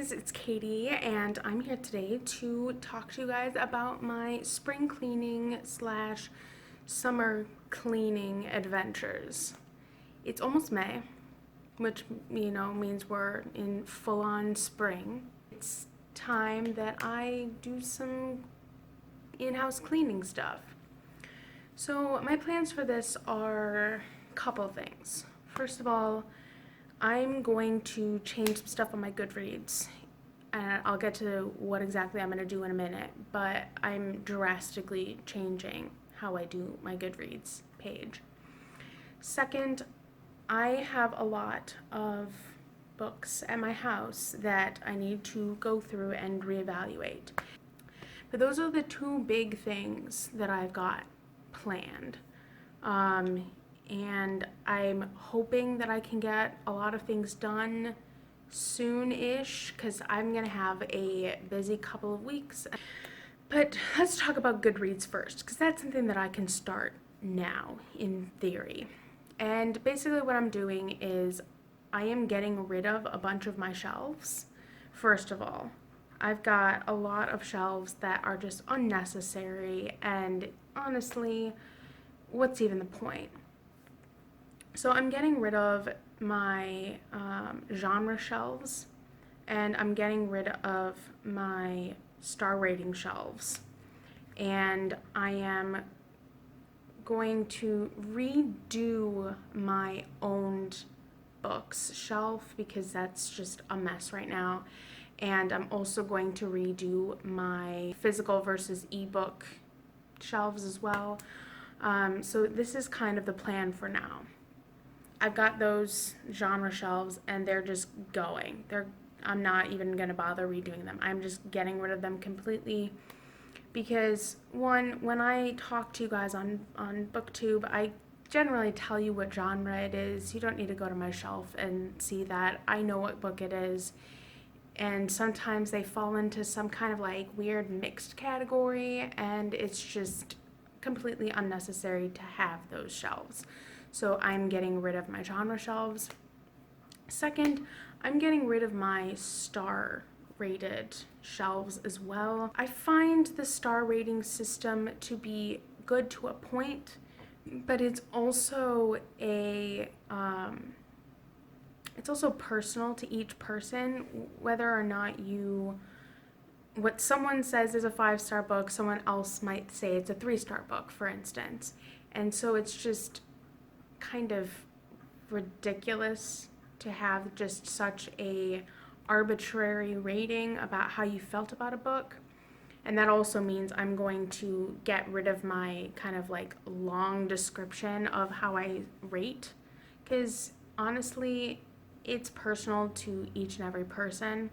guys, it's Katie and I'm here today to talk to you guys about my spring cleaning slash summer cleaning adventures. It's almost May, which means we're in full-on spring. It's time that I do some in-house cleaning stuff. So my plans for this are a couple things. First of all, I'm going to change some stuff on my Goodreads, and I'll get to what exactly I'm going to do in a minute, but I'm drastically changing how I do my Goodreads page. Second, I have a lot of books at my house that I need to go through and reevaluate. But those are the two big things that I've got planned. And I'm hoping that I can get a lot of things done soon-ish because I'm gonna have a busy couple of weeks. But let's talk about Goodreads first, because that's something that I can start now in theory. And basically what I'm doing is I am getting rid of a bunch of my shelves. First of all, I've got a lot of shelves that are just unnecessary, and honestly, what's even the point? So I'm getting rid of my genre shelves, and I'm getting rid of my star rating shelves, and I am going to redo my owned books shelf because that's just a mess right now, and I'm also going to redo my physical versus ebook shelves as well. So this is kind of the plan for now. I've got those genre shelves and they're just going. I'm not even going to bother redoing them. I'm just getting rid of them completely because, one, when I talk to you guys on BookTube, I generally tell you what genre it is. You don't need to go to my shelf and see that. I know what book it is. And sometimes they fall into some kind of like weird mixed category, and it's just completely unnecessary to have those shelves. So I'm getting rid of my genre shelves. Second, I'm getting rid of my star rated shelves as well. I find the star rating system to be good to a point, but it's also personal to each person, whether or not what someone says is a 5-star book, someone else might say it's a 3-star book, for instance. And so it's just kind of ridiculous to have just such a arbitrary rating about how you felt about a book. And that also means I'm going to get rid of my kind of like long description of how I rate, because honestly, it's personal to each and every person.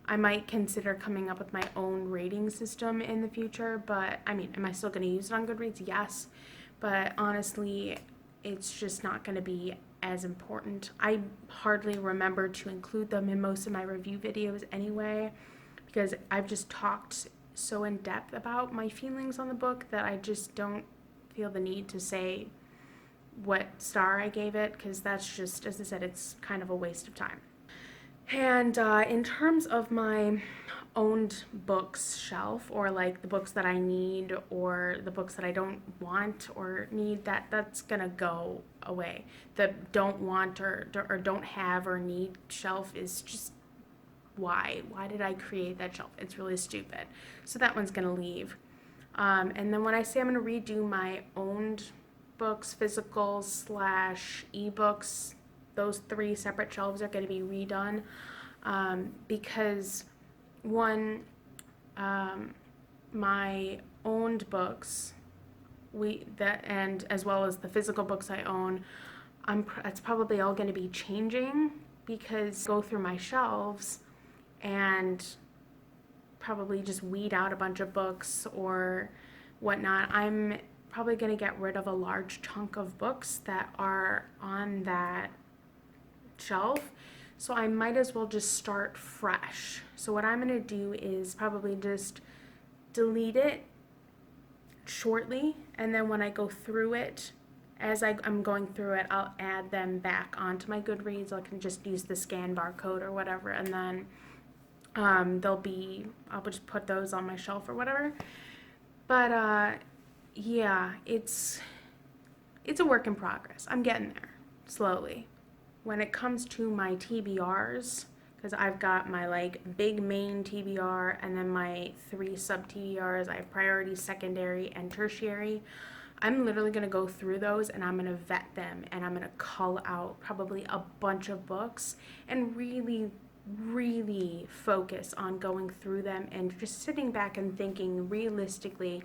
I might consider coming up with my own rating system in the future, but I mean, am I still going to use it on Goodreads? Yes, but honestly, it's just not going to be as important. I hardly remember to include them in most of my review videos anyway, because I've just talked so in depth about my feelings on the book that I just don't feel the need to say what star I gave it, because that's just, as I said, it's kind of a waste of time. And in terms of my owned books shelf, or like the books that I need or the books that I don't want or need, that's gonna go away. The don't want or don't have or need shelf is just, why did I create that shelf? It's really stupid. So that one's gonna leave. And then when I say I'm gonna redo my owned books, physical slash ebooks, those 3 separate shelves are going to be redone, because one, my owned books, and as well as the physical books I own, it's probably all going to be changing, because go through my shelves and probably just weed out a bunch of books or whatnot. I'm probably going to get rid of a large chunk of books that are on that shelf, so I might as well just start fresh. So what I'm going to do is probably just delete it shortly, and then when I go through it, as I'm going through it, I'll add them back onto my Goodreads. I can just use the scan barcode or whatever, and then I'll just put those on my shelf or whatever. But yeah, it's a work in progress. I'm getting there slowly. When it comes to my TBRs, because I've got my like big main TBR and then my 3 sub TBRs. I have priority, secondary, and tertiary. I'm literally going to go through those and I'm going to vet them and I'm going to cull out probably a bunch of books and really, really focus on going through them and just sitting back and thinking realistically,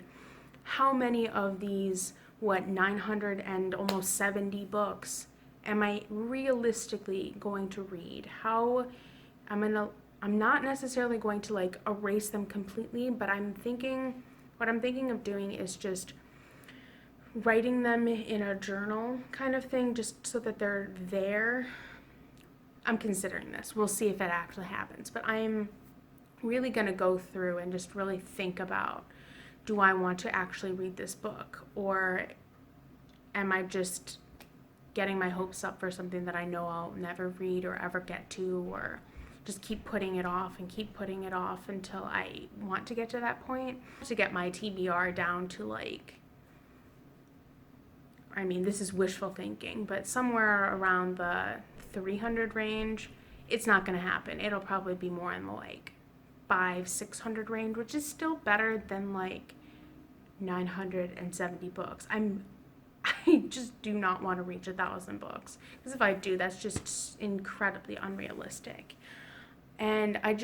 how many of these, 900 and almost 70 books am I realistically going to read? I'm not necessarily going to like erase them completely, but what I'm thinking of doing is just writing them in a journal kind of thing, just so that they're there. I'm considering this. We'll see if it actually happens, but I'm really going to go through and just really think about, do I want to actually read this book, or am I just getting my hopes up for something that I know I'll never read or ever get to, or just keep putting it off and keep putting it off until I want to get to that point, to get my TBR down to like, I mean, this is wishful thinking, but somewhere around the 300 range. It's not going to happen. It'll probably be more in the like 500-600 range, which is still better than like 970 books. I just do not want to reach 1,000 books, because if I do, that's just incredibly unrealistic. And I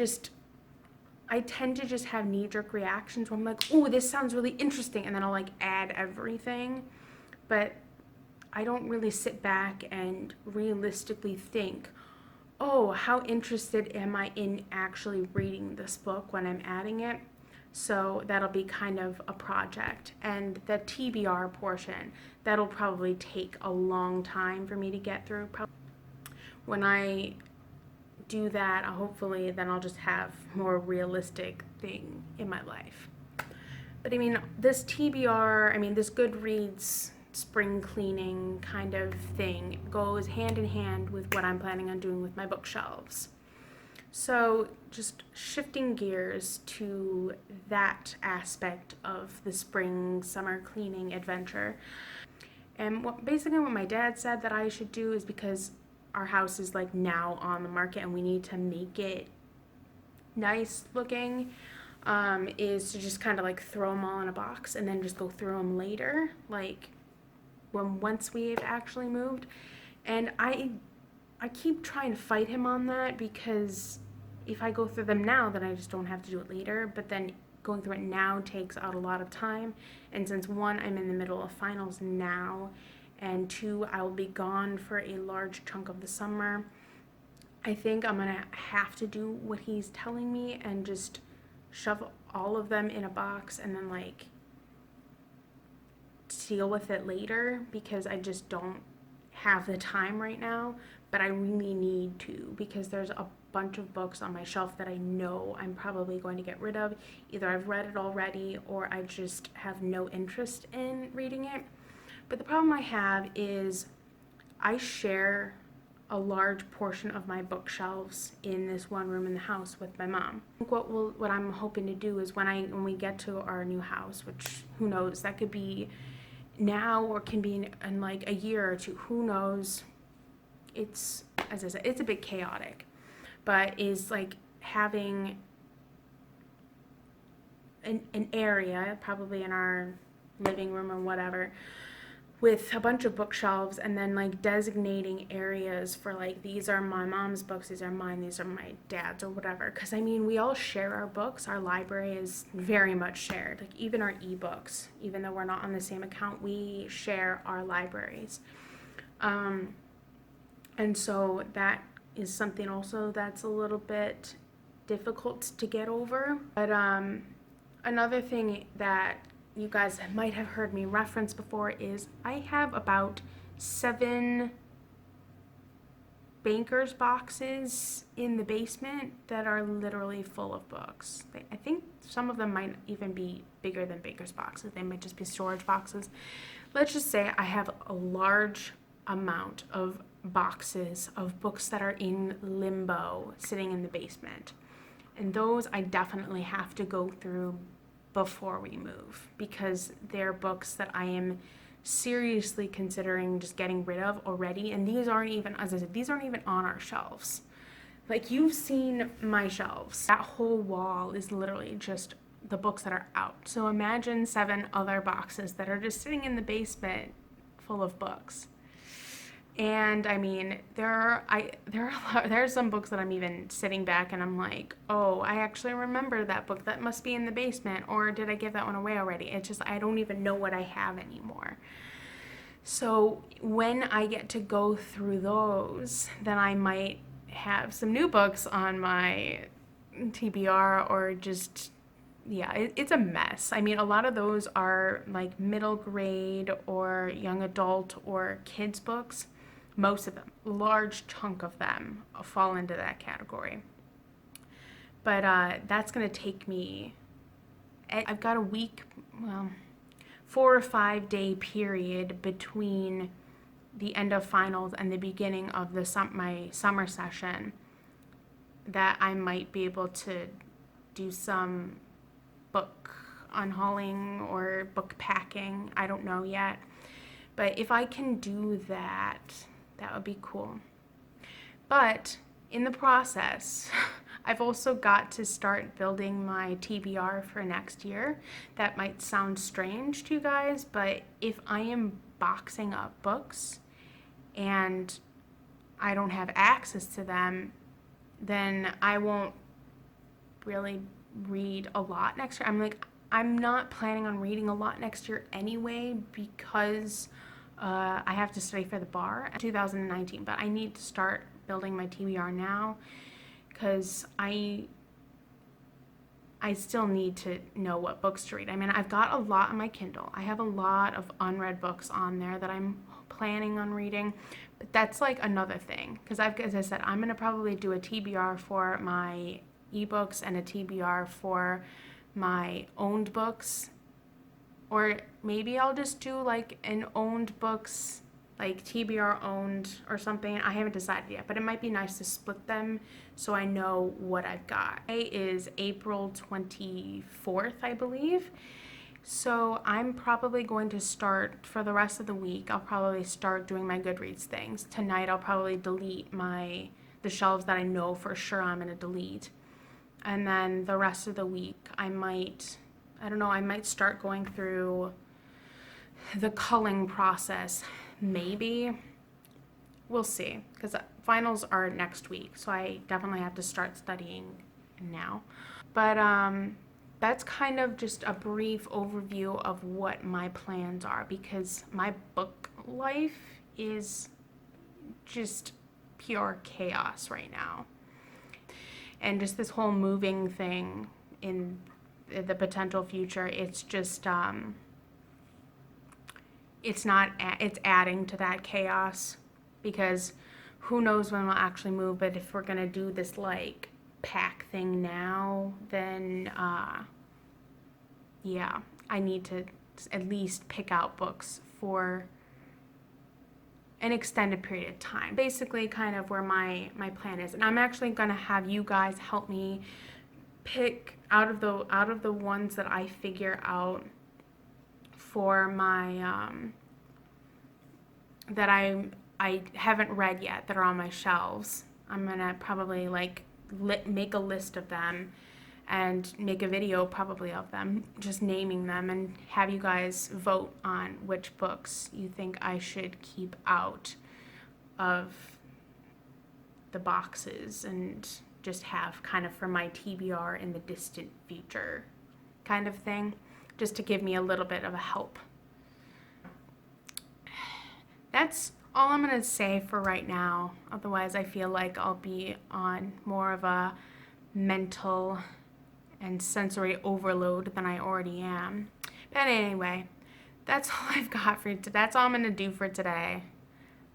tend to just have knee-jerk reactions where I'm like, oh, this sounds really interesting, and then I'll like add everything. But I don't really sit back and realistically think, oh, how interested am I in actually reading this book when I'm adding it? So that'll be kind of a project. And the TBR portion, that'll probably take a long time for me to get through. When I do that, hopefully then I'll just have more realistic thing in my life. But I mean, this Goodreads spring cleaning kind of thing goes hand in hand with what I'm planning on doing with my bookshelves. So just shifting gears to that aspect of the spring summer cleaning adventure. And basically what my dad said that I should do is, because our house is like now on the market and we need to make it nice looking, is to just kind of like throw them all in a box and then just go through them later, like once we've actually moved. And I keep trying to fight him on that, because if I go through them now, then I just don't have to do it later. But then going through it now takes out a lot of time. And since 1, I'm in the middle of finals now, and 2, I will be gone for a large chunk of the summer, I think I'm gonna have to do what he's telling me and just shove all of them in a box and then like deal with it later, because I just don't have the time right now. But I really need to, because there's a bunch of books on my shelf that I know I'm probably going to get rid of. Either I've read it already or I just have no interest in reading it. But the problem I have is I share a large portion of my bookshelves in this one room in the house with my mom. What I'm hoping to do is when we get to our new house, which who knows, that could be now or can be in like a year or 2, who knows. It's, as I said, it's a bit chaotic, but is like having an area, probably in our living room or whatever, with a bunch of bookshelves, and then like designating areas for like, these are my mom's books, these are mine, these are my dad's, or whatever. Because I mean, we all share our books. Our library is very much shared. Like even our ebooks, even though we're not on the same account, we share our libraries. And so that is something also that's a little bit difficult to get over. But another thing that you guys might have heard me reference before is I have about 7 bankers boxes in the basement that are literally full of books. I think some of them might even be bigger than bankers boxes. They might just be storage boxes. Let's just say I have a large amount of boxes of books that are in limbo sitting in the basement. And those I definitely have to go through before we move, because they're books that I am seriously considering just getting rid of already. And these aren't even, as I said, these aren't even on our shelves. Like, you've seen my shelves. That whole wall is literally just the books that are out. So imagine 7 other boxes that are just sitting in the basement full of books. And I mean, there are some books that I'm even sitting back and I'm like, oh, I actually remember that book. That must be in the basement, or did I give that one away already? It's just, I don't even know what I have anymore. So when I get to go through those, then I might have some new books on my TBR, or just, yeah, it's a mess. I mean, a lot of those are like middle grade or young adult or kids books. Most of them, large chunk of them, fall into that category. But that's going to take me, I've got a week, well, 4 or 5 day period between the end of finals and the beginning of my summer session, that I might be able to do some book unhauling or book packing. I don't know yet. But if I can do that, that would be cool. But in the process, I've also got to start building my TBR for next year. That might sound strange to you guys, but if I am boxing up books and I don't have access to them, then I won't really read a lot next year. I'm not planning on reading a lot next year anyway, because I have to study for the bar in 2019, but I need to start building my TBR now, because I still need to know what books to read. I mean, I've got a lot on my Kindle. I have a lot of unread books on there that I'm planning on reading, but that's like another thing, because as I said, I'm going to probably do a TBR for my ebooks and a TBR for my owned books. Or maybe I'll just do like an owned books, like TBR owned or something. I haven't decided yet, but it might be nice to split them so I know what I've got. Today is April 24th, I believe. So I'm probably going to start, for the rest of the week, I'll probably start doing my Goodreads things. Tonight I'll probably delete the shelves that I know for sure I'm going to delete. And then the rest of the week I might start going through the culling process. Maybe. We'll see, because finals are next week, so I definitely have to start studying now. But that's kind of just a brief overview of what my plans are, because my book life is just pure chaos right now. And just this whole moving thing in the potential future, it's just it's adding to that chaos, because who knows when we'll actually move. But if we're gonna do this like pack thing now, then yeah, I need to at least pick out books for an extended period of time. Basically kind of where my plan is. And I'm actually gonna have you guys help me pick out of the ones that I figure out for my that I haven't read yet, that are on my shelves. I'm gonna probably like make a list of them and make a video probably of them, just naming them, and have you guys vote on which books you think I should keep out of the boxes, and just have kind of for my TBR in the distant future kind of thing, just to give me a little bit of a help. That's all I'm going to say for right now. Otherwise, I feel like I'll be on more of a mental and sensory overload than I already am. But anyway, that's all I've got for today. That's all I'm going to do for today.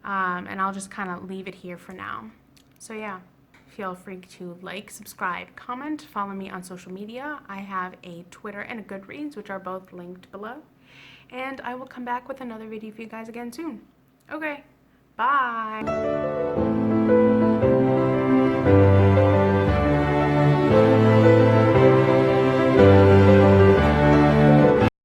And I'll just kind of leave it here for now. So yeah, feel free to like, subscribe, comment, follow me on social media. I have a Twitter and a Goodreads, which are both linked below. And I will come back with another video for you guys again soon. Okay, bye.